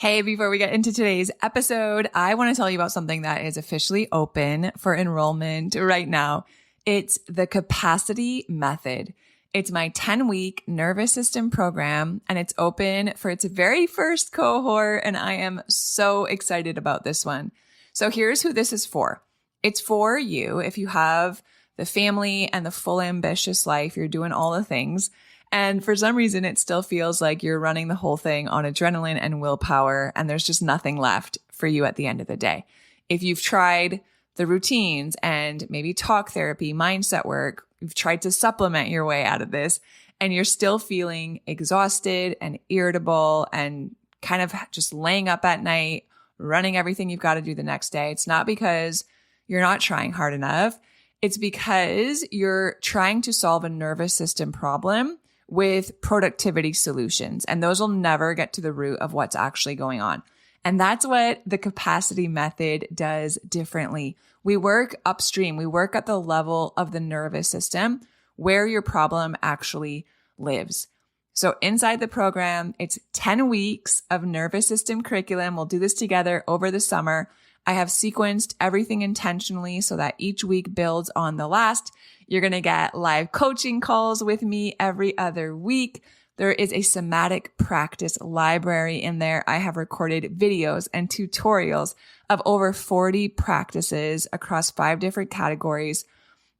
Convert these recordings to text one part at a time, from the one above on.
Hey, before we get into today's episode, I want to tell you about something that is officially open for enrollment right now. It's the Capacity Method. It's my 10-week nervous system program, and it's open for its very first cohort, and I am so excited about this one. So here's who this is for. It's for you if you have the family and the full ambitious life, you're doing all the things, and for some reason, it still feels like you're running the whole thing on adrenaline and willpower, and there's just nothing left for you at the end of the day. If you've tried the routines and maybe talk therapy, mindset work, you've tried to supplement your way out of this, and you're still feeling exhausted and irritable and kind of just laying up at night, running everything you've got to do the next day, it's not because you're not trying hard enough. It's because you're trying to solve a nervous system problem with productivity solutions, and those will never get to the root of what's actually going on. And that's what the Capacity Method does differently. We work upstream. We work at the level of the nervous system where your problem actually lives. So inside the program, it's 10 weeks of nervous system curriculum. We'll do this together over the summer. I have sequenced everything intentionally so that each week builds on the last. You're going to get live coaching calls with me every other week. There is a somatic practice library in there. I have recorded videos and tutorials of over 40 practices across 5 different categories.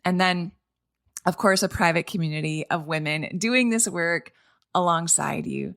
And then, of course, a private community of women doing this work alongside you.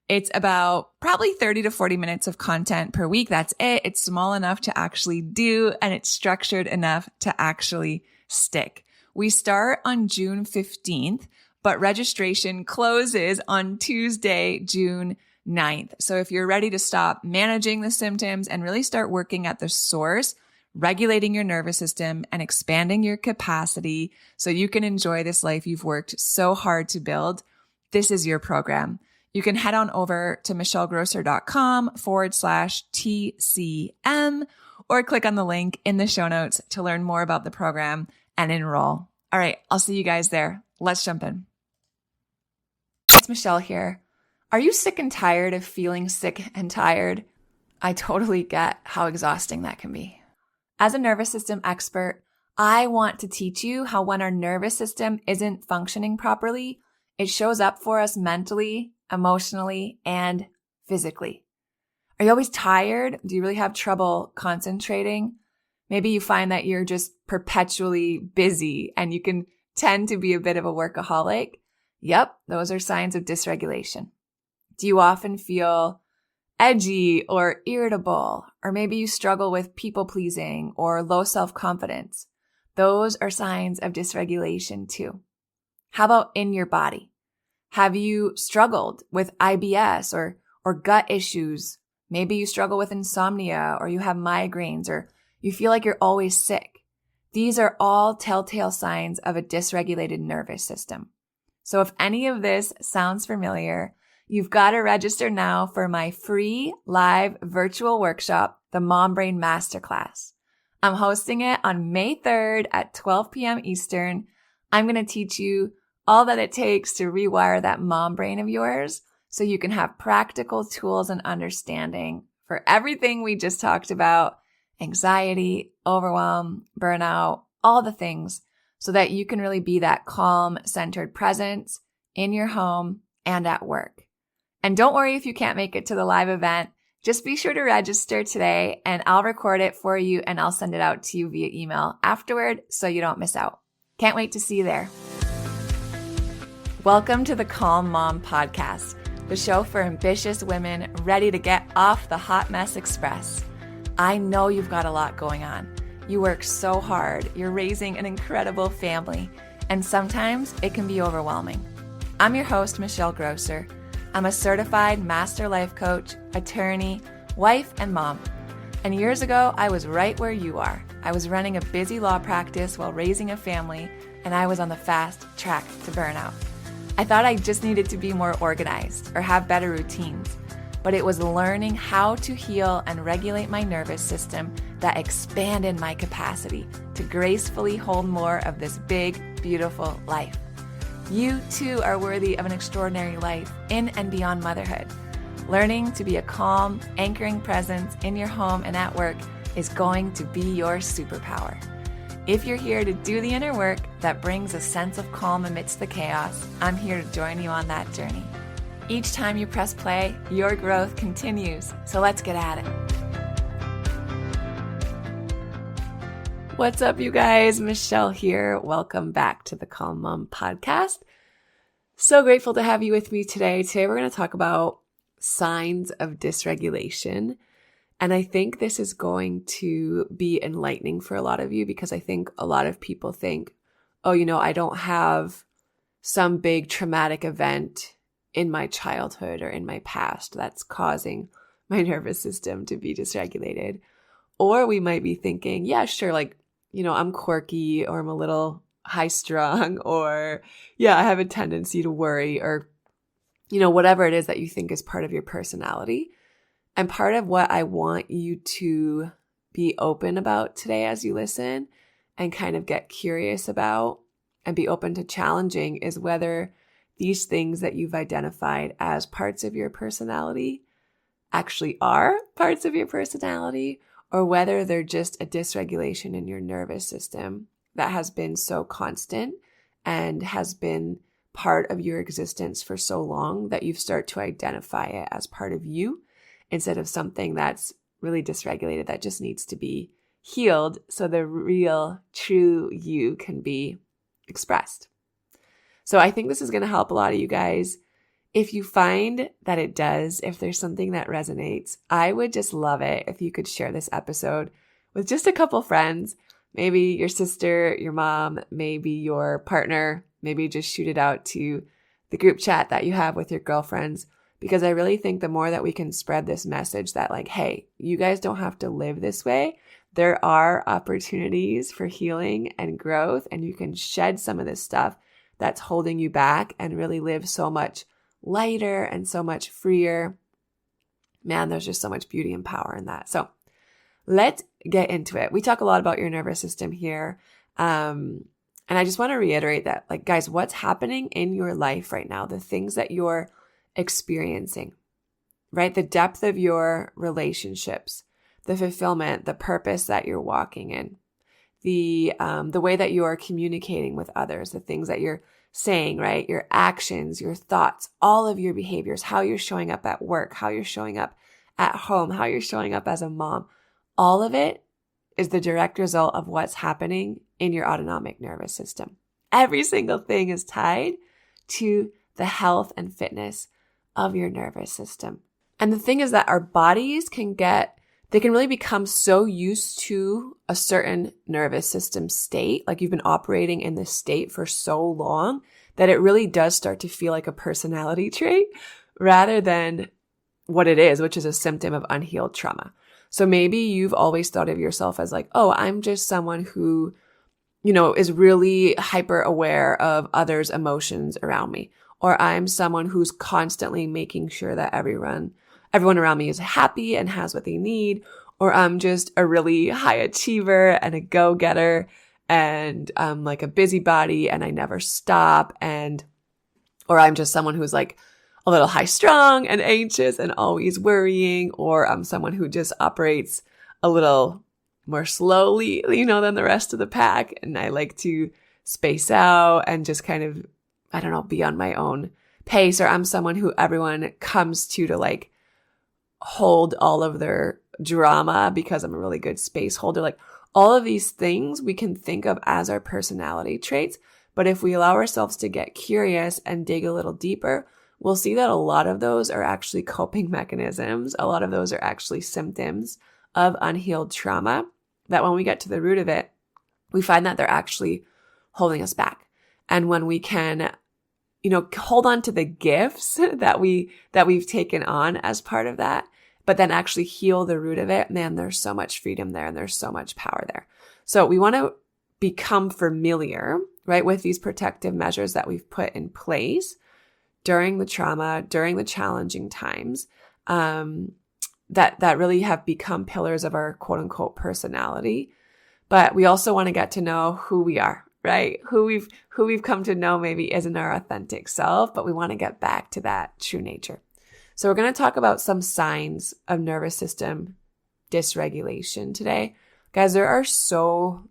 It's about probably 30 to 40 minutes of content per week. That's it. It's small enough to actually do, and it's structured enough to actually stick. We start on June 15th, but registration closes on Tuesday, June 9th. So if you're ready to stop managing the symptoms and really start working at the source, regulating your nervous system and expanding your capacity so you can enjoy this life you've worked so hard to build, this is your program. You can head on over to michellegrosser.com/TCM or click on the link in the show notes to learn more about the program and enroll. All right, I'll see you guys there. Let's jump in. It's Michelle here. Are you sick and tired of feeling sick and tired? I totally get how exhausting that can be. As a nervous system expert, I want to teach you how when our nervous system isn't functioning properly, it shows up for us mentally, emotionally, and physically. Are you always tired? Do you really have trouble concentrating? Maybe you find that you're just perpetually busy and you can tend to be a bit of a workaholic. Yep, those are signs of dysregulation. Do you often feel edgy or irritable? Or maybe you struggle with people pleasing or low self-confidence. Those are signs of dysregulation too. How about in your body? Have you struggled with IBS or gut issues? Maybe you struggle with insomnia or you have migraines or you feel like you're always sick. These are all telltale signs of a dysregulated nervous system. So if any of this sounds familiar, you've got to register now for my free live virtual workshop, the Mom Brain Masterclass. I'm hosting it on May 3rd at 12 p.m. Eastern. I'm going to teach you all that it takes to rewire that mom brain of yours so you can have practical tools and understanding for everything we just talked about: anxiety, overwhelm, burnout, all the things, so that you can really be that calm, centered presence in your home and at work. And don't worry if you can't make it to the live event. Just be sure to register today and I'll record it for you and I'll send it out to you via email afterward so you don't miss out. Can't wait to see you there. Welcome to the Calm Mom Podcast, the show for ambitious women ready to get off the hot mess express. I know you've got a lot going on. You work so hard, you're raising an incredible family, and sometimes it can be overwhelming. I'm your host, Michelle Grosser. I'm a certified master life coach, attorney, wife, and mom. And years ago, I was right where you are. I was running a busy law practice while raising a family, and I was on the fast track to burnout. I thought I just needed to be more organized or have better routines, but it was learning how to heal and regulate my nervous system that expanded my capacity to gracefully hold more of this big, beautiful life. You too are worthy of an extraordinary life in and beyond motherhood. Learning to be a calm, anchoring presence in your home and at work is going to be your superpower. If you're here to do the inner work that brings a sense of calm amidst the chaos, I'm here to join you on that journey. Each time you press play, your growth continues. So let's get at it. What's up, you guys? Michelle here. Welcome back to the Calm Mom podcast. So grateful to have you with me today. Today, we're going to talk about signs of dysregulation. And I think this is going to be enlightening for a lot of you because I think a lot of people think, oh, I don't have some big traumatic event in my childhood or in my past that's causing my nervous system to be dysregulated. Or we might be thinking, yeah, sure, I'm quirky or I'm a little high strung or I have a tendency to worry or, whatever it is that you think is part of your personality. And part of what I want you to be open about today as you listen and kind of get curious about and be open to challenging is whether these things that you've identified as parts of your personality actually are parts of your personality or whether they're just a dysregulation in your nervous system that has been so constant and has been part of your existence for so long that you've started to identify it as part of you instead of something that's really dysregulated that just needs to be healed so the real, true you can be expressed. So I think this is going to help a lot of you guys. If you find that it does, if there's something that resonates, I would just love it if you could share this episode with just a couple friends, maybe your sister, your mom, maybe your partner, maybe just shoot it out to the group chat that you have with your girlfriends, because I really think the more that we can spread this message that hey, you guys don't have to live this way. There are opportunities for healing and growth, and you can shed some of this stuff that's holding you back and really live so much lighter and so much freer. Man, there's just so much beauty and power in that. So let's get into it. We talk a lot about your nervous system here. And I just want to reiterate that, guys, what's happening in your life right now, the things that you're experiencing, right? The depth of your relationships, the fulfillment, the purpose that you're walking in, the way that you are communicating with others, the things that you're saying, right? Your actions, your thoughts, all of your behaviors, how you're showing up at work, how you're showing up at home, how you're showing up as a mom, all of it is the direct result of what's happening in your autonomic nervous system. Every single thing is tied to the health and fitness of your nervous system. And the thing is that our bodies can really become so used to a certain nervous system state, you've been operating in this state for so long that it really does start to feel like a personality trait rather than what it is, which is a symptom of unhealed trauma. So maybe you've always thought of yourself as oh, I'm just someone who, is really hyper aware of others' emotions around me. Or I'm someone who's constantly making sure that everyone around me is happy and has what they need. Or I'm just a really high achiever and a go-getter and I'm a busybody and I never stop. Or I'm just someone who's a little high strung and anxious and always worrying. Or I'm someone who just operates a little more slowly, than the rest of the pack. And I like to space out and just kind of, be on my own pace. Or I'm someone who everyone comes to hold all of their drama because I'm a really good space holder. All of these things we can think of as our personality traits. But if we allow ourselves to get curious and dig a little deeper, we'll see that a lot of those are actually coping mechanisms. A lot of those are actually symptoms of unhealed trauma that when we get to the root of it, we find that they're actually holding us back. And when we can, hold on to the gifts that we've taken on as part of that, but then actually heal the root of it, man, there's so much freedom there and there's so much power there. So we want to become familiar, right, with these protective measures that we've put in place during the trauma, during the challenging times, that really have become pillars of our quote unquote personality. But we also want to get to know who we are, right? Who we've come to know maybe isn't our authentic self, but we want to get back to that true nature. So we're going to talk about some signs of nervous system dysregulation today. Guys, there are so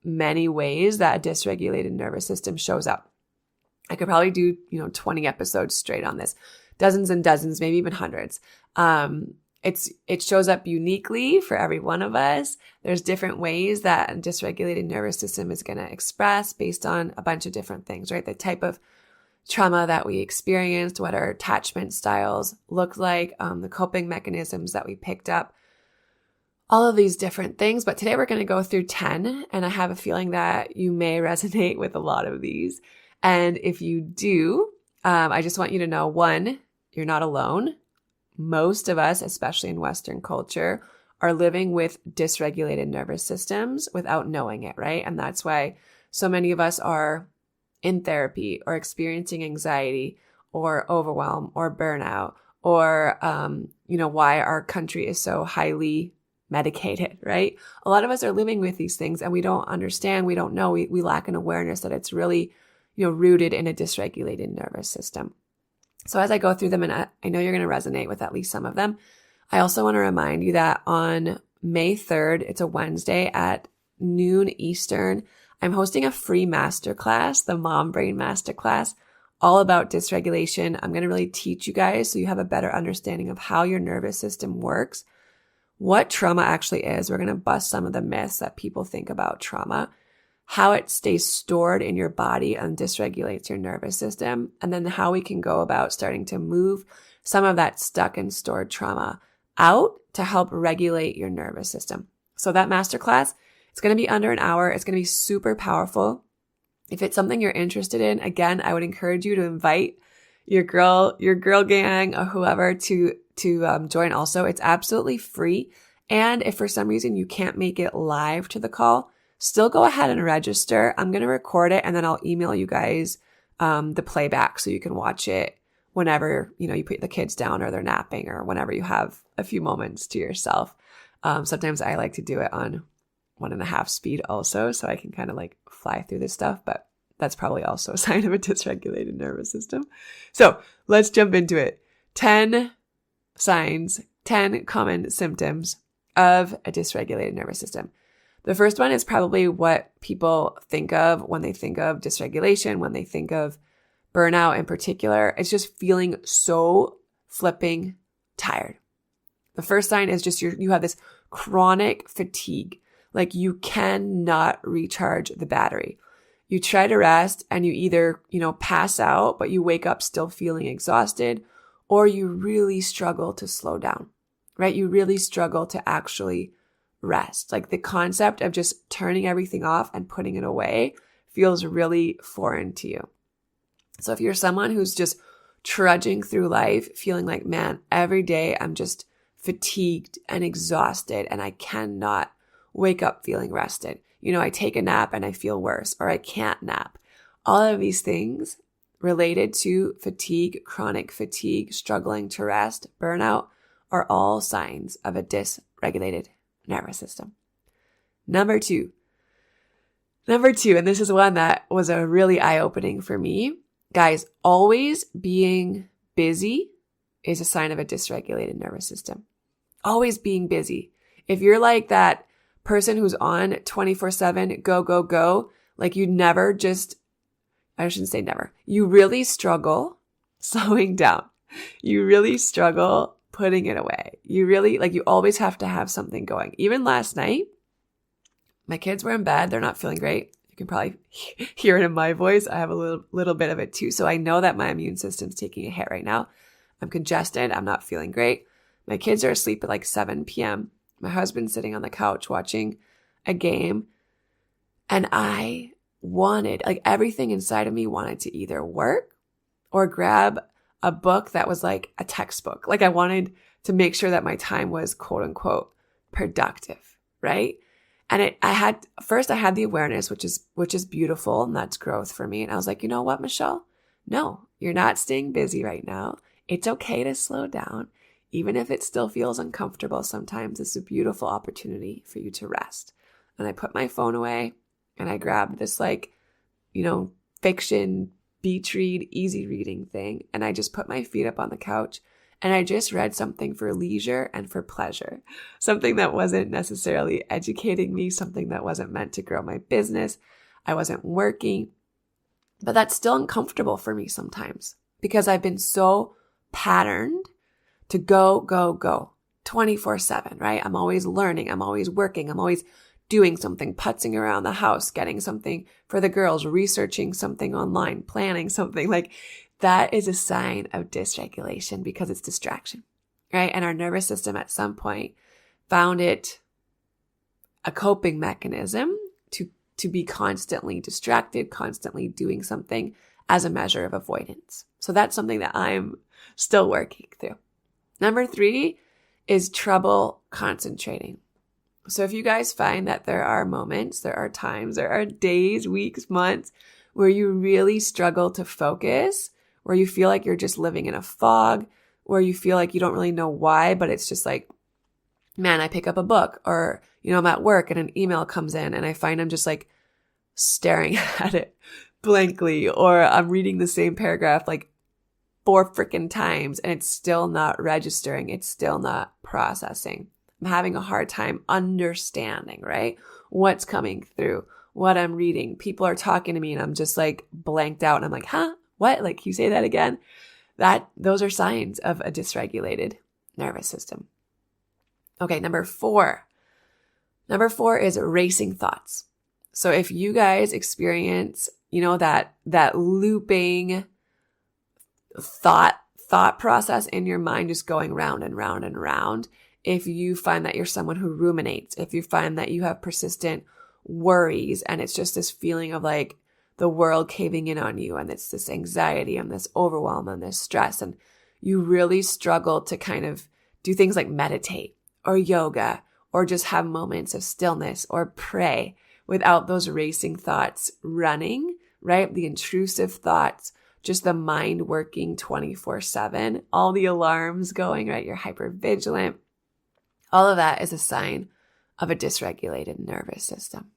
many ways that a dysregulated nervous system shows up. I could probably do, 20 episodes straight on this, dozens and dozens, maybe even hundreds. It shows up uniquely for every one of us. There's different ways that a dysregulated nervous system is going to express based on a bunch of different things, right? The type of trauma that we experienced, what our attachment styles look like, the coping mechanisms that we picked up, all of these different things. But today we're going to go through 10, and I have a feeling that you may resonate with a lot of these. And if you do, I just want you to know, one, you're not alone. Most of us, especially in Western culture, are living with dysregulated nervous systems without knowing it, right? And that's why so many of us are in therapy or experiencing anxiety or overwhelm or burnout or, why our country is so highly medicated, right? A lot of us are living with these things and we don't understand, we don't know, we lack an awareness that it's really, rooted in a dysregulated nervous system. So as I go through them, and I know you're going to resonate with at least some of them, I also want to remind you that on May 3rd, it's a Wednesday at noon Eastern, I'm hosting a free masterclass, the Mom Brain Masterclass, all about dysregulation. I'm going to really teach you guys so you have a better understanding of how your nervous system works, what trauma actually is. We're going to bust some of the myths that people think about trauma, how it stays stored in your body and dysregulates your nervous system, and then how we can go about starting to move some of that stuck and stored trauma out to help regulate your nervous system. So that masterclass, it's going to be under an hour. It's going to be super powerful. If it's something you're interested in, again, I would encourage you to invite your girl gang or whoever to join also. It's absolutely free. And if for some reason you can't make it live to the call, still go ahead and register. I'm going to record it and then I'll email you guys the playback so you can watch it whenever, you put the kids down or they're napping or whenever you have a few moments to yourself. Sometimes I like to do it on 1.5 speed also, so I can kind of like fly through this stuff, but that's probably also a sign of a dysregulated nervous system. So let's jump into it. 10 signs, 10 common symptoms of a dysregulated nervous system. The first one is probably what people think of when they think of dysregulation, when they think of burnout in particular. It's just feeling so flipping tired. The first sign is just you have this chronic fatigue. Like you cannot recharge the battery. You try to rest and you either, pass out, but you wake up still feeling exhausted, or you really struggle to slow down, right? You really struggle to actually rest. Like the concept of just turning everything off and putting it away feels really foreign to you. So if you're someone who's just trudging through life, feeling like, man, every day I'm just fatigued and exhausted and I cannot wake up feeling rested. I take a nap and I feel worse, or I can't nap. All of these things related to fatigue, chronic fatigue, struggling to rest, burnout, are all signs of a dysregulated nervous system. Number two, and this is one that was a really eye-opening for me. Guys, always being busy is a sign of a dysregulated nervous system. Always being busy. If you're like that person who's on 24/7, go, go, go, like you never just, I shouldn't say never, you really struggle slowing down. You really struggle putting it away. You really, you always have to have something going. Even last night, my kids were in bed. They're not feeling great. You can probably hear it in my voice. I have a little bit of it too. So I know that my immune system's taking a hit right now. I'm congested. I'm not feeling great. My kids are asleep at 7 p.m. My husband's sitting on the couch watching a game. And I wanted, everything inside of me wanted to either work or grab a book that was like a textbook. I wanted to make sure that my time was quote unquote productive, right? And I had the awareness, which is beautiful, and that's growth for me. And I was like, you know what, Michelle? No, you're not staying busy right now. It's okay to slow down. Even if it still feels uncomfortable sometimes, it's a beautiful opportunity for you to rest. And I put my phone away and I grabbed this fiction, beach read, easy reading thing. And I just put my feet up on the couch And I just read something for leisure and for pleasure, something that wasn't necessarily educating me, something that wasn't meant to grow my business. I wasn't working, but that's still uncomfortable for me sometimes because I've been so patterned to go, go, go 24/7, right? I'm always learning. I'm always working. I'm always doing something, putzing around the house, getting something for the girls, researching something online, planning something. Like that is a sign of dysregulation because it's distraction, right? And our nervous system at some point found it a coping mechanism to be constantly distracted, constantly doing something as a measure of avoidance. So that's something that I'm still working through. Number 3 is trouble concentrating. So if you guys find that there are moments, there are times, there are days, weeks, months where you really struggle to focus, where you feel like you're just living in a fog, where you feel like you don't really know why, but it's just like, man, I pick up a book or, I'm at work and an email comes in and I find I'm just like staring at it blankly, or I'm reading the same paragraph like 4 freaking times and it's still not registering. It's still not processing. I'm having a hard time understanding, right? What's coming through, what I'm reading. People are talking to me and I'm just like blanked out and I'm like, huh? What? Like, can you say that again? Those are signs of a dysregulated nervous system. Okay, number 4. Number 4 is racing thoughts. So if you guys experience, that looping thought process in your mind, just going round and round and round, if you find that you're someone who ruminates, if you find that you have persistent worries and it's just this feeling of like the world caving in on you and it's this anxiety and this overwhelm and this stress, and you really struggle to kind of do things like meditate or yoga or just have moments of stillness or pray without those racing thoughts running, right? The intrusive thoughts, just the mind working 24/7, all the alarms going, right? You're hypervigilant. All of that is a sign of a dysregulated nervous system.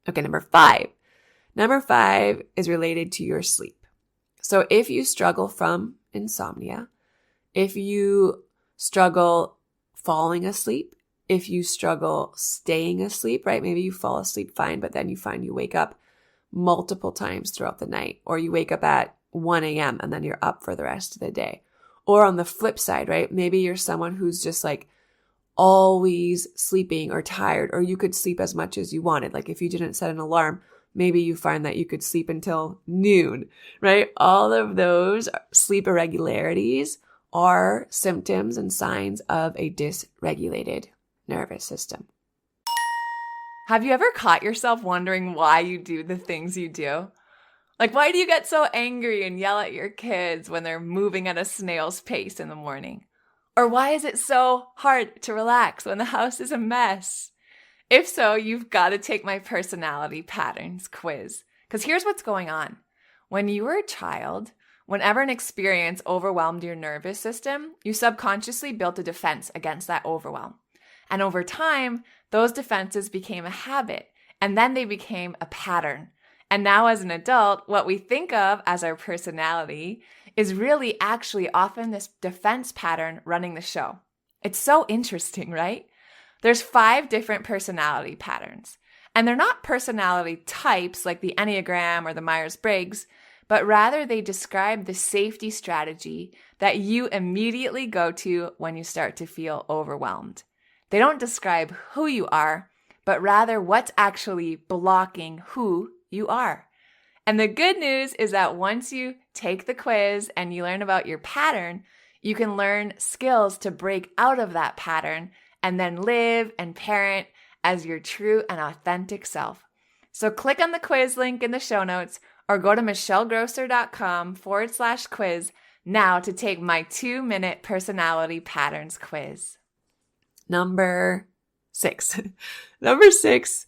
Okay, number 5. Number 5 is related to your sleep. So if you struggle from insomnia, if you struggle falling asleep, if you struggle staying asleep, right? Maybe you fall asleep fine, but then you find you wake up multiple times throughout the night, or you wake up at 1 a.m. and then you're up for the rest of the day. Or on the flip side, right? Maybe you're someone who's just like always sleeping or tired, or you could sleep as much as you wanted. Like if you didn't set an alarm, maybe you find that you could sleep until noon, right? All of those sleep irregularities are symptoms and signs of a dysregulated nervous system. Have you ever caught yourself wondering why you do the things you do? Like, why do you get so angry and yell at your kids when they're moving at a snail's pace in the morning? Or why is it so hard to relax when the house is a mess? If so, you've got to take my personality patterns quiz. Because here's what's going on. When you were a child, whenever an experience overwhelmed your nervous system, you subconsciously built a defense against that overwhelm. And over time, those defenses became a habit, and then they became a pattern. And now as an adult, what we think of as our personality is really actually often this defense pattern running the show. It's so interesting, right? There's 5 different personality patterns, and they're not personality types like the Enneagram or the Myers-Briggs, but rather they describe the safety strategy that you immediately go to when you start to feel overwhelmed. They don't describe who you are, but rather what's actually blocking who you are. And the good news is that once you take the quiz and you learn about your pattern, you can learn skills to break out of that pattern and then live and parent as your true and authentic self. So click on the quiz link in the show notes or go to michellegrosser.com/quiz now to take my 2-minute personality patterns quiz. Number 6. Number 6.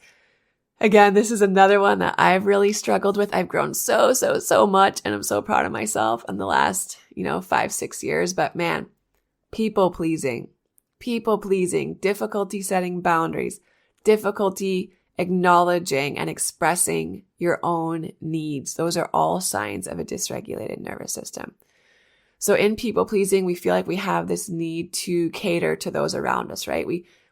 Again, this is another one that I've really struggled with. I've grown so much, and I'm so proud of myself in the last, 5-6 years. But man, people pleasing, difficulty setting boundaries, difficulty acknowledging and expressing your own needs. Those are all signs of a dysregulated nervous system. So in people pleasing, we feel like we have this need to cater to those around us, right?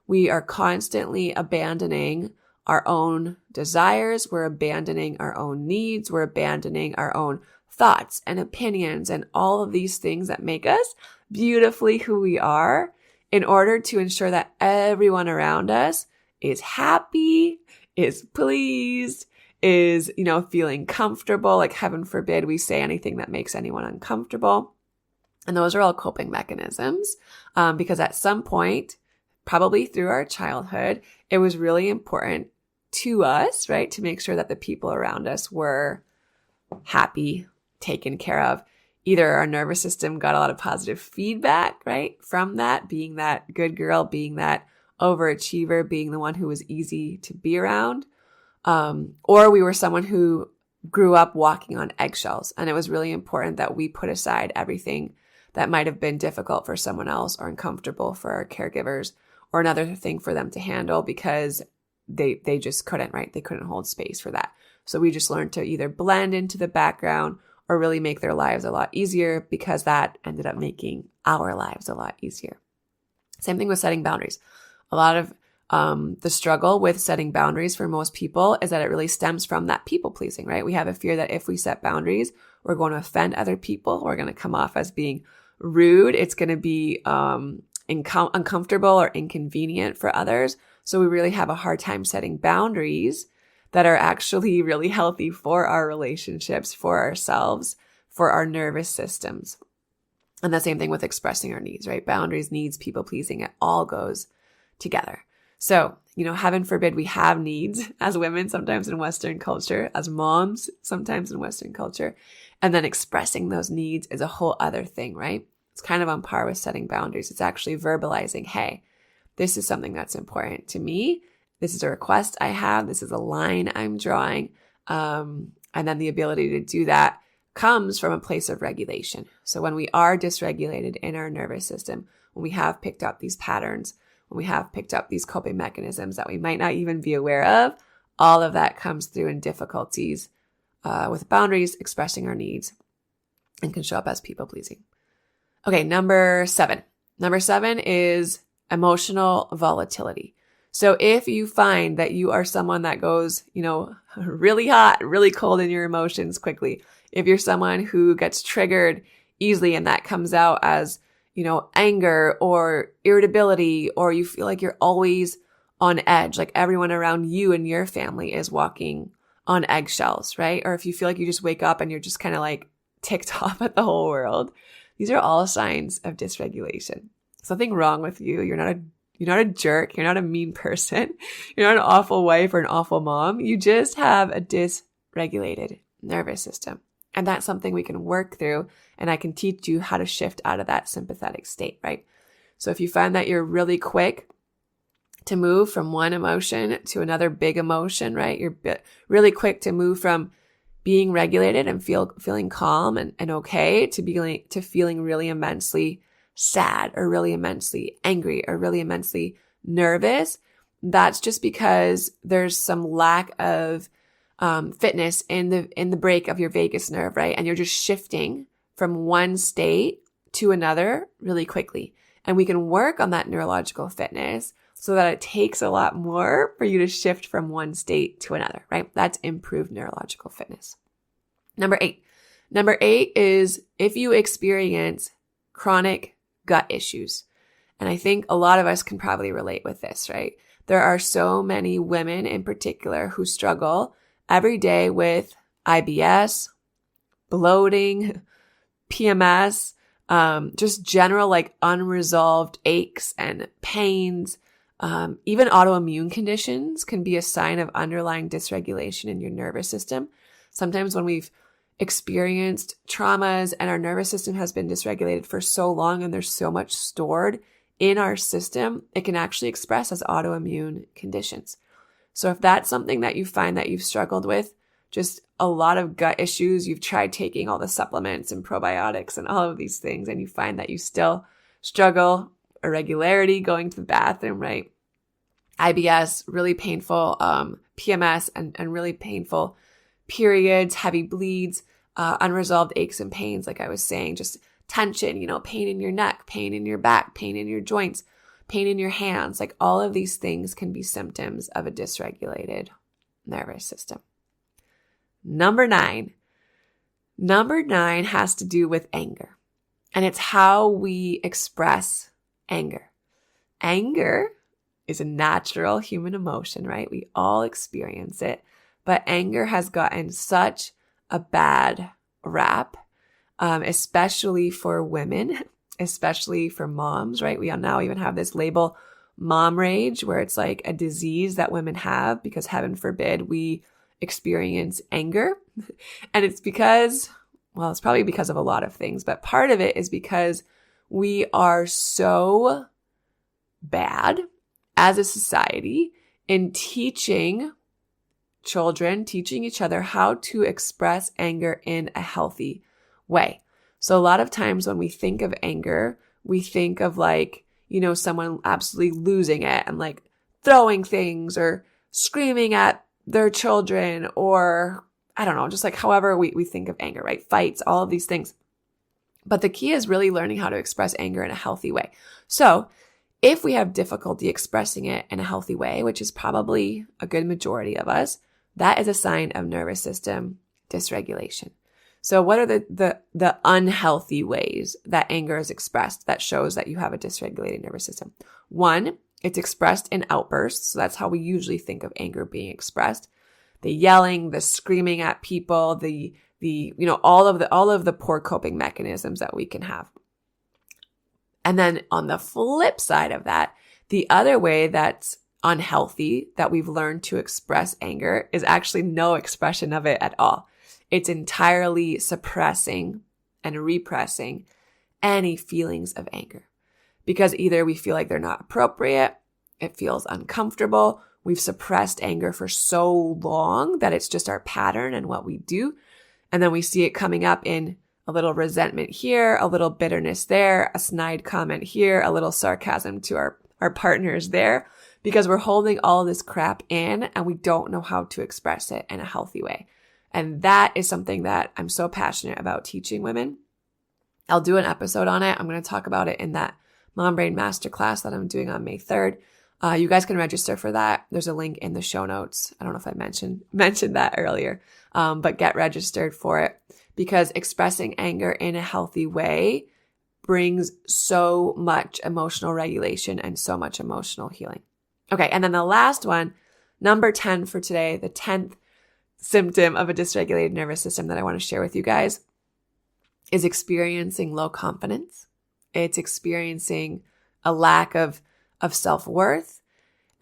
We are constantly abandoning our own desires. We're abandoning our own needs. We're abandoning our own thoughts and opinions and all of these things that make us beautifully who we are in order to ensure that everyone around us is happy, is pleased, is, feeling comfortable. Like heaven forbid we say anything that makes anyone uncomfortable. And those are all coping mechanisms because at some point, probably through our childhood, it was really important to us, right, to make sure that the people around us were happy, taken care of. Either our nervous system got a lot of positive feedback, right, from that, being that good girl, being that overachiever, being the one who was easy to be around, or we were someone who grew up walking on eggshells. And it was really important that we put aside everything that might have been difficult for someone else or uncomfortable for our caregivers or another thing for them to handle because they just couldn't, right? They couldn't hold space for that. So we just learned to either blend into the background or really make their lives a lot easier because that ended up making our lives a lot easier. Same thing with setting boundaries. A lot of the struggle with setting boundaries for most people is that it really stems from that people pleasing, right? We have a fear that if we set boundaries, we're going to offend other people. We're going to come off as being rude. It's going to be uncomfortable or inconvenient for others. So we really have a hard time setting boundaries that are actually really healthy for our relationships, for ourselves, for our nervous systems. And the same thing with expressing our needs, right? Boundaries, needs, people pleasing, it all goes together. So, heaven forbid we have needs as women, sometimes in Western culture, as moms, sometimes in Western culture. And then expressing those needs is a whole other thing, right? It's kind of on par with setting boundaries. It's actually verbalizing, hey, this is something that's important to me. This is a request I have. This is a line I'm drawing. And then the ability to do that comes from a place of regulation. So when we are dysregulated in our nervous system, when we have picked up these patterns, when we have picked up these coping mechanisms that we might not even be aware of, all of that comes through in difficulties with boundaries, expressing our needs, and can show up as people pleasing. Okay, number 7. Number 7 is emotional volatility. So if you find that you are someone that goes, really hot, really cold in your emotions quickly, if you're someone who gets triggered easily and that comes out as, anger or irritability, or you feel like you're always on edge, like everyone around you and your family is walking on eggshells, right? Or if you feel like you just wake up and you're just kind of like ticked off at the whole world, these are all signs of dysregulation. Something wrong with you. You're not a jerk. You're not a mean person. You're not an awful wife or an awful mom. You just have a dysregulated nervous system. And that's something we can work through. And I can teach you how to shift out of that sympathetic state, right? So if you find that you're really quick to move from one emotion to another big emotion, right? You're really quick to move from being regulated and feeling calm and okay to feeling really immensely sad or really immensely angry or really immensely nervous. That's just because there's some lack of fitness in the break of your vagus nerve, right? And you're just shifting from one state to another really quickly. And we can work on that neurological fitness so that it takes a lot more for you to shift from one state to another, right? That's improved neurological fitness. Number 8. Number 8 is if you experience chronic gut issues. And I think a lot of us can probably relate with this, right? There are so many women in particular who struggle every day with IBS, bloating, PMS, just general like unresolved aches and pains. Even autoimmune conditions can be a sign of underlying dysregulation in your nervous system. Sometimes when we've experienced traumas and our nervous system has been dysregulated for so long and there's so much stored in our system, it can actually express as autoimmune conditions. So if that's something that you find that you've struggled with, just a lot of gut issues, you've tried taking all the supplements and probiotics and all of these things, and you find that you still struggle, irregularity, going to the bathroom, right? IBS, really painful, PMS and really painful periods, heavy bleeds, unresolved aches and pains, like I was saying, just tension, pain in your neck, pain in your back, pain in your joints, pain in your hands. Like all of these things can be symptoms of a dysregulated nervous system. Number nine has to do with anger, and it's how we express anger. Anger is a natural human emotion, right? We all experience it, but anger has gotten such a bad rap, especially for women, especially for moms, right? We now even have this label, mom rage, where it's like a disease that women have because heaven forbid we experience anger. And it's because, well, it's probably because of a lot of things, but part of it is because we are so bad as a society in teaching children, teaching each other how to express anger in a healthy way. So a lot of times when we think of anger, we think of like, someone absolutely losing it and like throwing things or screaming at their children, or I don't know, just like however we think of anger, right? Fights, all of these things. But the key is really learning how to express anger in a healthy way. So if we have difficulty expressing it in a healthy way, which is probably a good majority of us, that is a sign of nervous system dysregulation. So what are the unhealthy ways that anger is expressed that shows that you have a dysregulated nervous system? One, it's expressed in outbursts. So that's how we usually think of anger being expressed. The yelling, the screaming at people, the all of the poor coping mechanisms that we can have. And then on the flip side of that, the other way that's unhealthy that we've learned to express anger is actually no expression of it at all. It's entirely suppressing and repressing any feelings of anger, because either we feel like they're not appropriate, it feels uncomfortable, we've suppressed anger for so long that it's just our pattern and what we do. And then we see it coming up in a little resentment here, a little bitterness there, a snide comment here, a little sarcasm to our partners there, because we're holding all this crap in and we don't know how to express it in a healthy way. And that is something that I'm so passionate about teaching women. I'll do an episode on it. I'm going to talk about it in that Mom Brain Masterclass that I'm doing on May 3rd. You guys can register for that. There's a link in the show notes. I don't know if I mentioned that earlier, but get registered for it, because expressing anger in a healthy way brings so much emotional regulation and so much emotional healing. Okay, and then the last one, number 10 for today, the 10th symptom of a dysregulated nervous system that I want to share with you guys is experiencing low confidence. It's experiencing a lack of self-worth,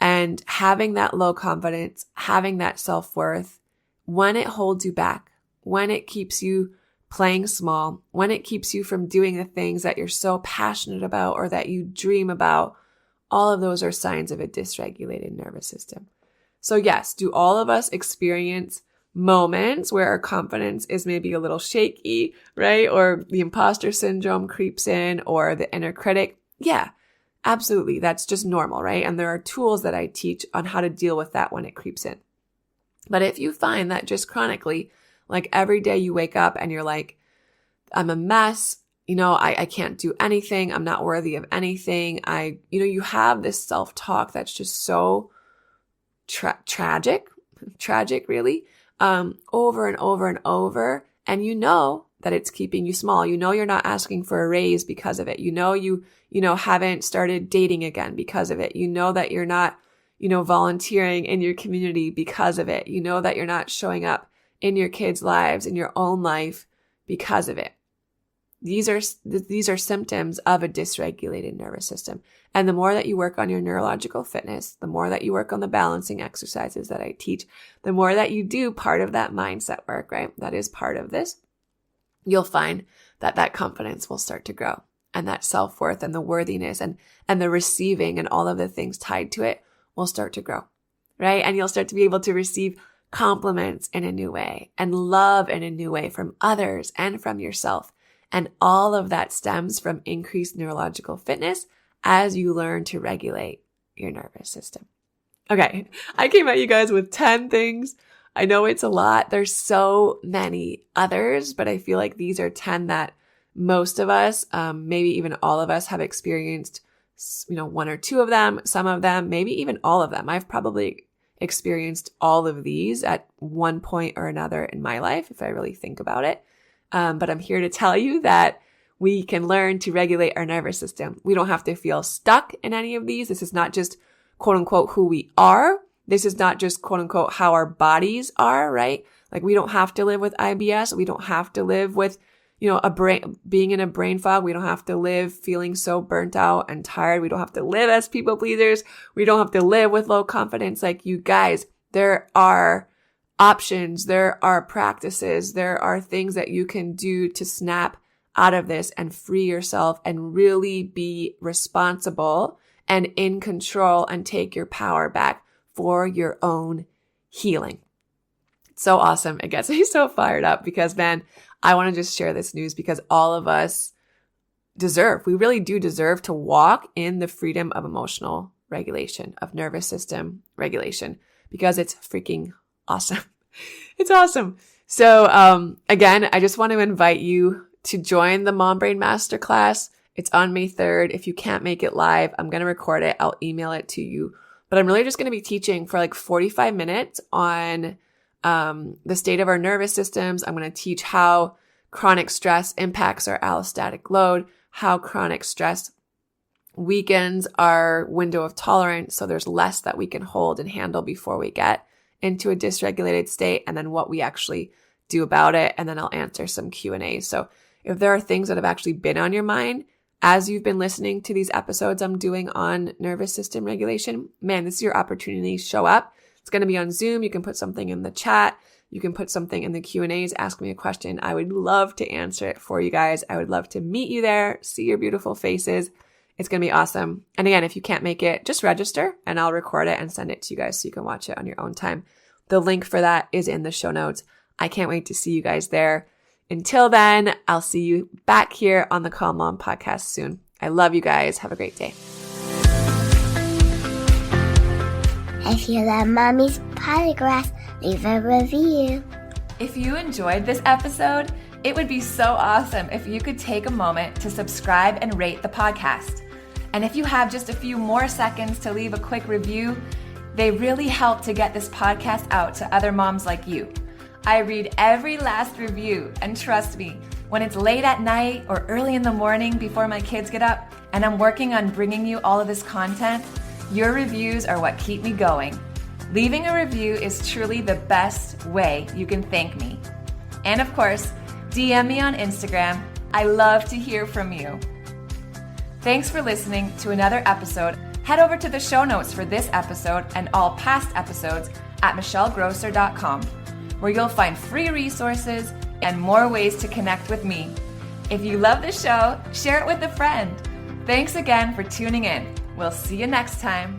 and having that low confidence, having that self-worth, when it holds you back, when it keeps you playing small, when it keeps you from doing the things that you're so passionate about or that you dream about, all of those are signs of a dysregulated nervous system. So yes, do all of us experience moments where our confidence is maybe a little shaky, right? Or the imposter syndrome creeps in, or the inner critic? Yeah, absolutely. That's just normal, right? And there are tools that I teach on how to deal with that when it creeps in. But if you find that just chronically, like every day you wake up and you're like, I'm a mess, I can't do anything, I'm not worthy of anything, you have this self-talk that's just so tragic really, over and over and over, and that it's keeping you small. You're not asking for a raise because of it. You haven't started dating again because of it. That you're not, volunteering in your community because of it. That you're not showing up in your kids' lives, in your own life because of it. These are symptoms of a dysregulated nervous system. And the more that you work on your neurological fitness, the more that you work on the balancing exercises that I teach, the more that you do part of that mindset work, right? That is part of this. You'll find that confidence will start to grow, and that self-worth and the worthiness and the receiving and all of the things tied to it will start to grow, right? And you'll start to be able to receive compliments in a new way and love in a new way from others and from yourself. And all of that stems from increased neurological fitness as you learn to regulate your nervous system. Okay, I came at you guys with 10 things. I know it's a lot. There's so many others, but I feel like these are 10 that most of us, maybe even all of us, have experienced, one or two of them, some of them, maybe even all of them. I've probably experienced all of these at one point or another in my life, if I really think about it. But I'm here to tell you that we can learn to regulate our nervous system. We don't have to feel stuck in any of these. This is not just quote unquote who we are. This is not just quote unquote how our bodies are, right? Like we don't have to live with IBS. We don't have to live with, being in a brain fog. We don't have to live feeling so burnt out and tired. We don't have to live as people pleasers. We don't have to live with low confidence. Like you guys, there are options. There are practices. There are things that you can do to snap out of this and free yourself and really be responsible and in control and take your power back for your own healing. It's so awesome. It gets me so fired up because, man, I want to just share this news because all of us we really do deserve to walk in the freedom of emotional regulation, of nervous system regulation, because it's freaking awesome. It's awesome. So, again, I just want to invite you to join the Mom Brain Masterclass. It's on May 3rd. If you can't make it live, I'm going to record it. I'll email it to you. But I'm really just going to be teaching for like 45 minutes on the state of our nervous systems. I'm going to teach how chronic stress impacts our allostatic load, how chronic stress weakens our window of tolerance. So there's less that we can hold and handle before we get into a dysregulated state, and then what we actually do about it. And then I'll answer some Q&A. So if there are things that have actually been on your mind as you've been listening to these episodes I'm doing on nervous system regulation, man, this is your opportunity. Show up. It's going to be on Zoom. You can put something in the chat. You can put something in the Q&As. Ask me a question. I would love to answer it for you guys. I would love to meet you there, see your beautiful faces. It's going to be awesome. And again, if you can't make it, just register and I'll record it and send it to you guys so you can watch it on your own time. The link for that is in the show notes. I can't wait to see you guys there. Until then, I'll see you back here on the Calm Mom podcast soon. I love you guys. Have a great day. If you love Mommy's Podcast, leave a review. If you enjoyed this episode, it would be so awesome if you could take a moment to subscribe and rate the podcast. And if you have just a few more seconds to leave a quick review, they really help to get this podcast out to other moms like you. I read every last review, and trust me, when it's late at night or early in the morning before my kids get up and I'm working on bringing you all of this content, your reviews are what keep me going. Leaving a review is truly the best way you can thank me. And of course, DM me on Instagram. I love to hear from you. Thanks for listening to another episode. Head over to the show notes for this episode and all past episodes at michellegrosser.com, where you'll find free resources and more ways to connect with me. If you love the show, share it with a friend. Thanks again for tuning in. We'll see you next time.